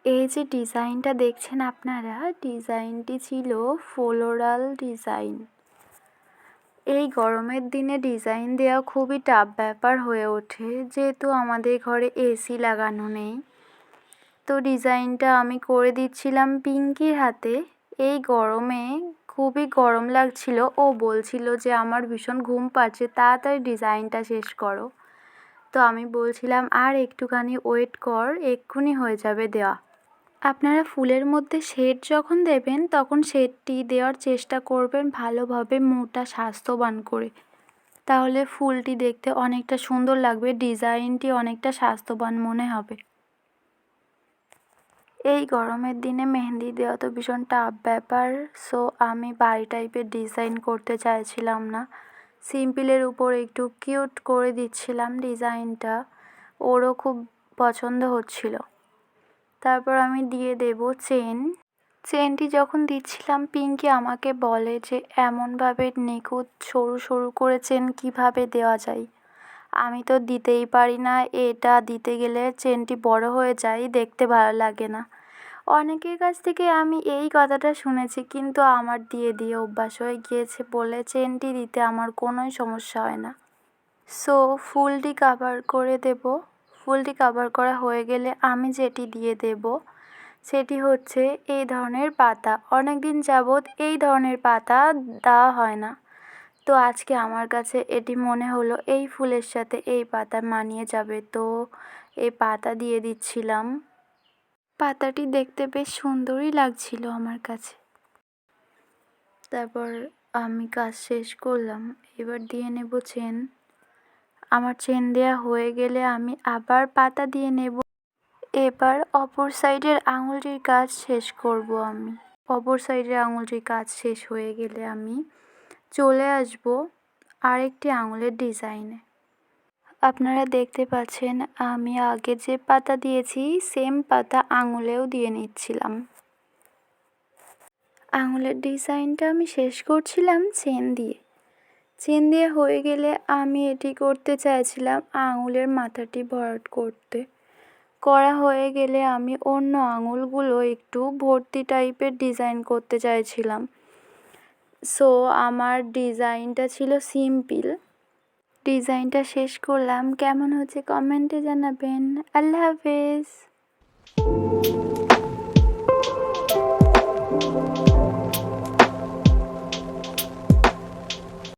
এই যে ডিজাইনটা দেখছেন আপনারা, ডিজাইনটি ছিল ফ্লোরাল ডিজাইন। এই গরমের দিনে ডিজাইন দেওয়া খুবই টাফ ব্যাপার হয়ে ওঠে, যেহেতু আমাদের ঘরে এসি লাগানো নেই। তো ডিজাইনটা আমি করে দিচ্ছিলাম পিঙ্কির হাতে। এই গরমে খুবই গরম লাগছিল। ও বলছিল যে আমার ভীষণ ঘুম পাচ্ছে, তাড়াতাড়ি ডিজাইনটা শেষ করো। তো আমি বলছিলাম আর একটুখানি ওয়েট কর, এক্ষুনি হয়ে যাবে দেওয়া। আপনারা ফুলের মধ্যে শেড যখন দেবেন তখন শেডটি দেওয়ার চেষ্টা করবেন ভালোভাবে, মোটা স্বাস্থ্যবান করে। তাহলে ফুলটি দেখতে অনেকটা সুন্দর লাগবে, ডিজাইনটি অনেকটা স্বাস্থ্যবান মনে হবে। এই গরমের দিনে মেহেন্দি দেওয়া তো ভীষণ টাফ ব্যাপার। সো আমি বাড়ি টাইপের ডিজাইন করতে চাইছিলাম না, সিম্পলের উপর একটু কিউট করে দিচ্ছিলাম ডিজাইনটা। ওরও খুব পছন্দ হচ্ছিল। তারপর আমি দিয়ে দেব চেন। চেনটি যখন দিচ্ছিলাম পিঙ্কি আমাকে বলে যে এমনভাবে নিখুঁত সরু সরু করে চেন কীভাবে দেওয়া যায়। আমি তো দিতেই পারি না, এটা দিতে গেলে চেনটি বড় হয়ে যায়, দেখতে ভালো লাগে না। অনেকের কাছ থেকে আমি এই কথাটা শুনেছি, কিন্তু আমার দিয়ে দিয়ে অভ্যাস হয়ে গিয়েছে বলে চেনটি দিতে আমার কোনোই সমস্যা হয় না। সো ফুলটি কাভার করে দেব। ফুলটি কাভার করা হয়ে গেলে আমি যেটি দিয়ে দেব সেটি হচ্ছে এই ধরনের পাতা। অনেক দিন যাবৎ এই ধরনের পাতা দেওয়া হয় না, তো আজকে আমার কাছে এটি মনে হলো এই ফুলের সাথে এই পাতা মানিয়ে যাবে, তো এই পাতা দিয়ে দিচ্ছিলাম। পাতাটি দেখতে বেশ সুন্দরই লাগছিল আমার কাছে। তারপর আমি কাজ শেষ করলাম, এবার দিয়ে নেব চেন। আমার চেন দেওয়া হয়ে গেলে আমি আবার পাতা দিয়ে নেব। এবার অপর সাইডের আঙুলটির কাজ শেষ করব আমি। অপর সাইডের আঙুলটির কাজ শেষ হয়ে গেলে আমি চলে আসব আরেকটি আঙুলের ডিজাইনে। আপনারা দেখতে পাচ্ছেন আমি আগে যে পাতা দিয়েছি সেম পাতা আঙুলেও দিয়ে নিচ্ছিলাম। আঙুলের ডিজাইনটা আমি শেষ করছিলাম চেন দিয়ে। চেন দিয়ে হয়ে গেলে আমি এটি করতে চাইছিলাম আঙুলের মাথাটি ভরাট করতে। করা হয়ে গেলে আমি অন্য আঙুলগুলো একটু ভর্তি টাইপের ডিজাইন করতে চাইছিলাম। সো আমার ডিজাইনটা ছিল সিম্পল। ডিজাইনটা শেষ করলাম, কেমন হচ্ছে কমেন্টে জানাবেন। আল্লাহ হাফেজ।